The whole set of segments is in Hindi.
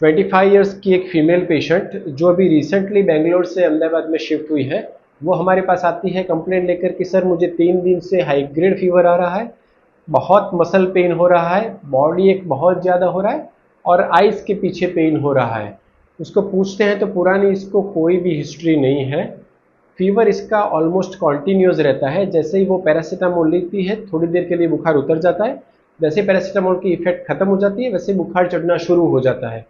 25 इयर्स की एक फीमेल पेशेंट जो अभी रिसेंटली बेंगलोर से अहमदाबाद में शिफ्ट हुई है, वो हमारे पास आती है कंप्लेंट लेकर कि सर मुझे 3 दिन से हाई ग्रेड फीवर आ रहा है, बहुत मसल पेन हो रहा है, बॉडी एक बहुत ज़्यादा हो रहा है और आइज़ के पीछे पेन हो रहा है। उसको पूछते हैं तो पुरानी इसको कोई भी हिस्ट्री नहीं है। फीवर इसका ऑलमोस्ट कॉन्टीन्यूस रहता है। जैसे ही वो पैरासीटामोल लेती है थोड़ी देर के लिए बुखार उतर जाता है, जैसे पैरासीटामोल की इफेक्ट खत्म हो जाती है वैसे बुखार चढ़ना शुरू हो जाता है।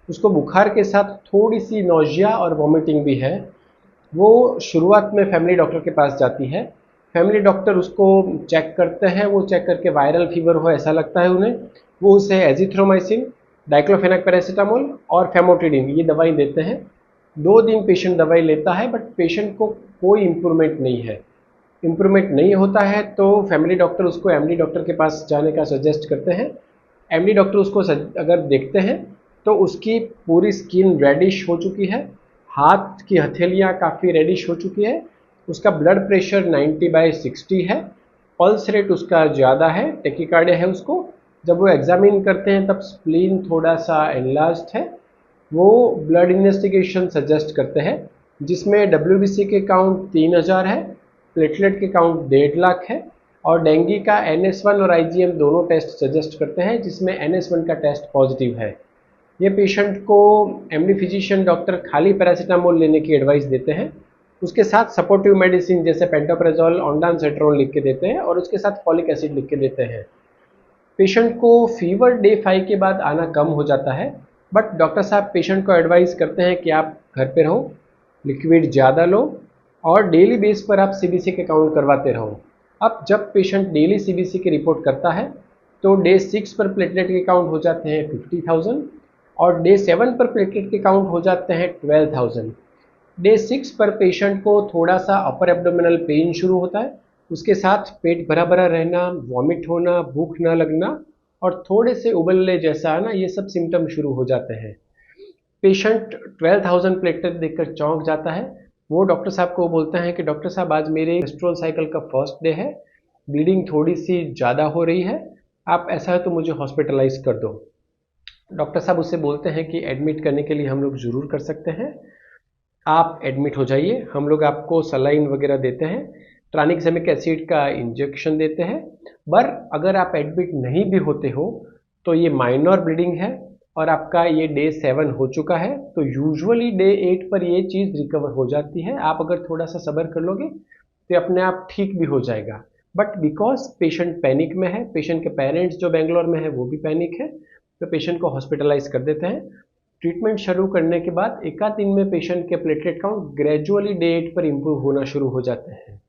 उसको बुखार के साथ थोड़ी सी नौजिया और वॉमिटिंग भी है। वो शुरुआत में फैमिली डॉक्टर के पास जाती है। फैमिली डॉक्टर उसको चेक करते हैं, वो चेक करके वायरल फीवर हो ऐसा लगता है उन्हें, वो उसे एजिथ्रोमाइसिन, डाइक्लोफेनाक पैरासीटामोल और फेमोटिडिन ये दवाई देते हैं। 2 दिन पेशेंट दवाई लेता है बट पेशेंट को कोई इम्प्रूवमेंट नहीं है। इम्प्रूवमेंट नहीं होता है तो फैमिली डॉक्टर उसको एमडी डॉक्टर के पास जाने का सजेस्ट करते हैं। एमडी डॉक्टर उसको अगर देखते हैं तो उसकी पूरी स्किन रेडिश हो चुकी है, हाथ की हथेलियाँ काफ़ी रेडिश हो चुकी है, उसका ब्लड प्रेशर 90/60 है, पल्स रेट उसका ज़्यादा है, टेकिकार्डिया है उसको। जब वो एग्जामिन करते हैं तब स्प्लीन थोड़ा सा एनलार्ज्ड है। वो ब्लड इन्वेस्टिगेशन सजेस्ट करते हैं जिसमें डब्ल्यूबीसी के काउंट 3000 है, प्लेटलेट के काउंट 1.5 लाख है और डेंगू का NS1 और IgM दोनों टेस्ट सजेस्ट करते हैं जिसमें NS1 का टेस्ट पॉजिटिव है। ये पेशेंट को एमडी फिजिशियन डॉक्टर खाली पैरासीटामोल लेने की एडवाइस देते हैं, उसके साथ सपोर्टिव मेडिसिन जैसे पेंटोप्रेजोल, ऑन्डानसेट्रोन लिख के देते हैं और उसके साथ फॉलिक एसिड लिख के देते हैं। पेशेंट को फीवर डे 5 के बाद आना कम हो जाता है बट डॉक्टर साहब पेशेंट को एडवाइस करते हैं कि आप घर पे रहो, लिक्विड ज़्यादा लो और डेली बेस पर आप सीबीसी के काउंट करवाते रहो। अब जब पेशेंट डेली सीबीसी की रिपोर्ट करता है तो डे 6 पर प्लेटलेट के काउंट हो जाते हैं 50,000 और डे 7 पर प्लेटलेट के काउंट हो जाते हैं 12,000। डे 6 पर पेशेंट को थोड़ा सा अपर एब्डोमिनल पेन शुरू होता है, उसके साथ पेट भरा भरा रहना, वॉमिट होना, भूख न लगना और थोड़े से उबलने जैसा आना, ये सब सिम्टम शुरू हो जाते हैं। पेशेंट 12,000 प्लेटलेट देखकर चौंक जाता है। वो डॉक्टर साहब को बोलते हैं कि डॉक्टर साहब आज मेरे मेंस्ट्रुअल साइकिल का फर्स्ट डे है, ब्लीडिंग थोड़ी सी ज़्यादा हो रही है, आप ऐसा है तो मुझे हॉस्पिटलाइज कर दो। डॉक्टर साहब उससे बोलते हैं कि एडमिट करने के लिए हम लोग ज़रूर कर सकते हैं, आप एडमिट हो जाइए, हम लोग आपको सलाइन वगैरह देते हैं, ट्रानिक्सेमिक एसिड का इंजेक्शन देते हैं। पर अगर आप एडमिट नहीं भी होते हो तो ये माइनर ब्लीडिंग है और आपका ये डे 7 हो चुका है तो यूजुअली डे 8 पर ये चीज़ रिकवर हो जाती है। आप अगर थोड़ा सा सब्र कर लोगे तो अपने आप ठीक भी हो जाएगा। बट बिकॉज पेशेंट पैनिक में है, पेशेंट के पेरेंट्स जो बेंगलोर में है वो भी पैनिक है, तो पेशेंट को हॉस्पिटलाइज कर देते हैं। ट्रीटमेंट शुरू करने के बाद एक आध दिन में पेशेंट के प्लेटलेट काउंट ग्रेजुअली डे 8 पर इम्प्रूव होना शुरू हो जाते हैं।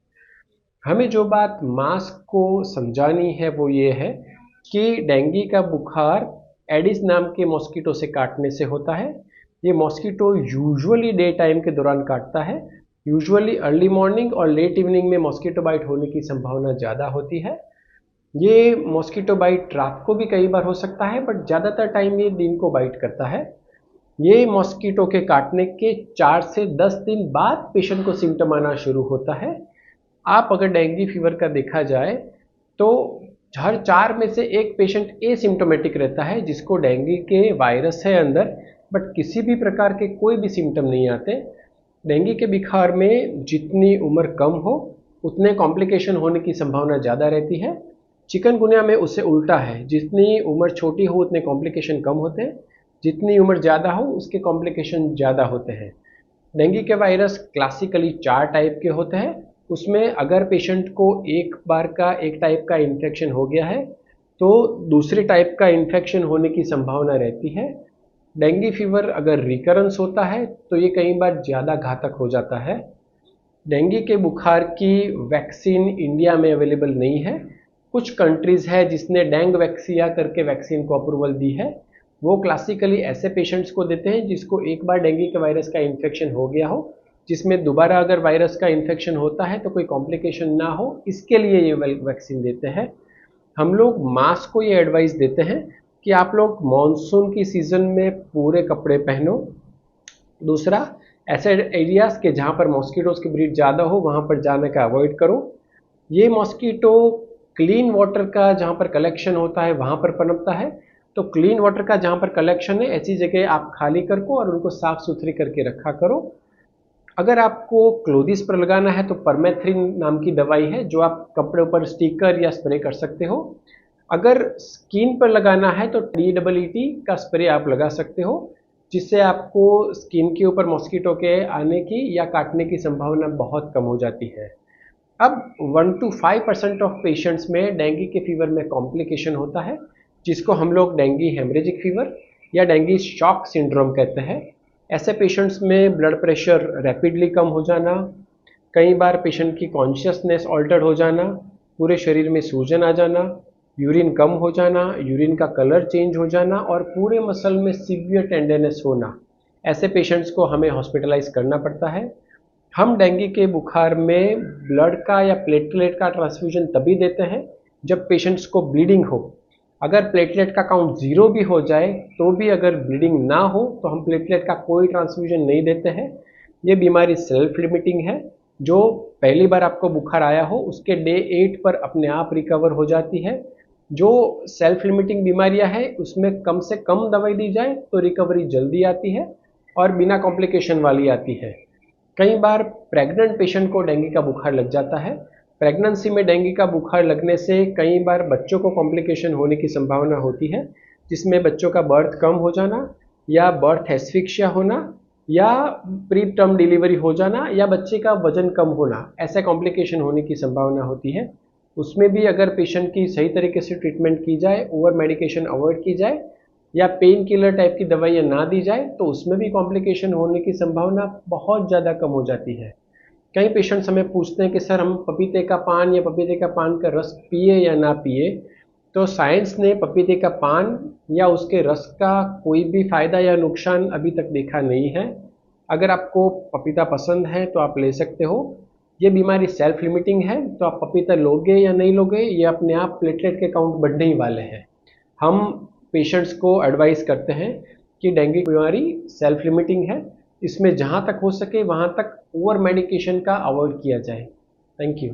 हमें जो बात मास्क को समझानी है वो ये है कि डेंगू का बुखार एडिस नाम के मॉस्किटो से काटने से होता है। ये मॉस्किटो यूजुअली डे टाइम के दौरान काटता है, यूजुअली अर्ली मॉर्निंग और लेट इवनिंग में मॉस्किटो बाइट होने की संभावना ज़्यादा होती है। ये मॉस्किटो बाइट रात को भी कई बार हो सकता है बट ज़्यादातर टाइम ये दिन को बाइट करता है। ये मॉस्किटो के काटने के 4 से 10 दिन बाद पेशेंट को सिम्टम आना शुरू होता है। आप अगर डेंगू फीवर का देखा जाए तो हर 4 में से एक पेशेंट एसिम्टोमेटिक रहता है जिसको डेंगू के वायरस है अंदर बट किसी भी प्रकार के कोई भी सिम्टम नहीं आते। डेंगू के बुखार में जितनी उम्र कम हो उतने कॉम्प्लिकेशन होने की संभावना ज़्यादा रहती है। चिकनगुनिया में उससे उल्टा है, जितनी उम्र छोटी हो उतने कॉम्प्लिकेशन कम होते हैं, जितनी उम्र ज़्यादा हो उसके कॉम्प्लिकेशन ज़्यादा होते हैं। डेंगू के वायरस क्लासिकली 4 टाइप के होते हैं, उसमें अगर पेशेंट को एक बार का एक टाइप का इन्फेक्शन हो गया है तो दूसरे टाइप का इन्फेक्शन होने की संभावना रहती है। डेंगू फीवर अगर रिकरेंस होता है तो ये कई बार ज़्यादा घातक हो जाता है। डेंगू के बुखार की वैक्सीन इंडिया में अवेलेबल नहीं है। कुछ कंट्रीज़ है जिसने डेंग वैक्सिया करके वैक्सीन को अप्रूवल दी है। वो क्लासिकली ऐसे पेशेंट्स को देते हैं जिसको एक बार डेंगू के वायरस का इन्फेक्शन हो गया हो, जिसमें दोबारा अगर वायरस का इन्फेक्शन होता है तो कोई कॉम्प्लिकेशन ना हो, इसके लिए ये वैक्सीन देते हैं। हम लोग मास को ये एडवाइस देते हैं कि आप लोग मॉनसून की सीज़न में पूरे कपड़े पहनो। दूसरा, ऐसे एरियाज़ के जहाँ पर मॉस्किटोज़ की ब्रीड ज़्यादा हो वहाँ पर जाने का अवॉइड करो। ये मॉस्किटो क्लीन वाटर का जहाँ पर कलेक्शन होता है वहाँ पर पनपता है तो क्लीन वाटर का जहाँ पर कलेक्शन है ऐसी जगह आप खाली कर को और उनको साफ सुथरी करके रखा करो। अगर आपको क्लोथिस पर लगाना है तो परमेथ्रिन नाम की दवाई है जो आप कपड़े पर स्टिकर या स्प्रे कर सकते हो। अगर स्किन पर लगाना है तो DEET का स्प्रे आप लगा सकते हो, जिससे आपको स्किन के ऊपर मॉस्किटो के आने की या काटने की संभावना बहुत कम हो जाती है। अब 1 to 5% ऑफ पेशेंट्स में डेंगू के फीवर में कॉम्प्लिकेशन होता है, जिसको हम लोग डेंगू हेमरेजिक फीवर या डेंगू शॉक सिंड्रोम कहते हैं। ऐसे पेशेंट्स में ब्लड प्रेशर रैपिडली कम हो जाना, कई बार पेशेंट की कॉन्शियसनेस ऑल्टर्ड हो जाना, पूरे शरीर में सूजन आ जाना, यूरिन कम हो जाना, यूरिन का कलर चेंज हो जाना और पूरे मसल में सीवियर टेंडरनेस होना, ऐसे पेशेंट्स को हमें हॉस्पिटलाइज करना पड़ता है। हम डेंगू के बुखार में ब्लड का या प्लेटलेट का ट्रांसफ्यूजन तभी देते हैं जब पेशेंट्स को ब्लीडिंग हो। अगर प्लेटलेट का काउंट 0 भी हो जाए तो भी अगर ब्लीडिंग ना हो तो हम प्लेटलेट का कोई ट्रांसफ्यूजन नहीं देते हैं। ये बीमारी सेल्फ लिमिटिंग है, जो पहली बार आपको बुखार आया हो उसके डे 8 पर अपने आप रिकवर हो जाती है। जो सेल्फ लिमिटिंग बीमारियां हैं उसमें कम से कम दवाई दी जाए तो रिकवरी जल्दी आती है और बिना कॉम्प्लिकेशन वाली आती है। कई बार प्रेग्नेंट पेशेंट को डेंगू का बुखार लग जाता है। प्रेगनेंसी में डेंगू का बुखार लगने से कई बार बच्चों को कॉम्प्लिकेशन होने की संभावना होती है, जिसमें बच्चों का बर्थ कम हो जाना या बर्थ एस्फिक्सिया होना या प्री टर्म डिलीवरी हो जाना या बच्चे का वजन कम होना, ऐसे कॉम्प्लिकेशन होने की संभावना होती है। उसमें भी अगर पेशेंट की सही तरीके से ट्रीटमेंट की जाए, ओवर मेडिकेशन अवॉइड की जाए या पेन किलर टाइप की दवाइयाँ ना दी जाए तो उसमें भी कॉम्प्लिकेशन होने की संभावना बहुत ज़्यादा कम हो जाती है। कई पेशेंट्स हमें पूछते हैं कि सर हम पपीते का पान या पपीते का पान का रस पिए या ना पिए। तो साइंस ने पपीते का पान या उसके रस का कोई भी फ़ायदा या नुकसान अभी तक देखा नहीं है। अगर आपको पपीता पसंद है तो आप ले सकते हो। ये बीमारी सेल्फ लिमिटिंग है, तो आप पपीता लोगे या नहीं लोगे ये अपने आप प्लेटलेट के काउंट बढ़ने ही वाले हैं। हम पेशेंट्स को एडवाइस करते हैं कि डेंगू बीमारी सेल्फ लिमिटिंग है, इसमें जहाँ तक हो सके वहाँ तक ओवर मेडिकेशन का अवॉइड किया जाए। Thank you.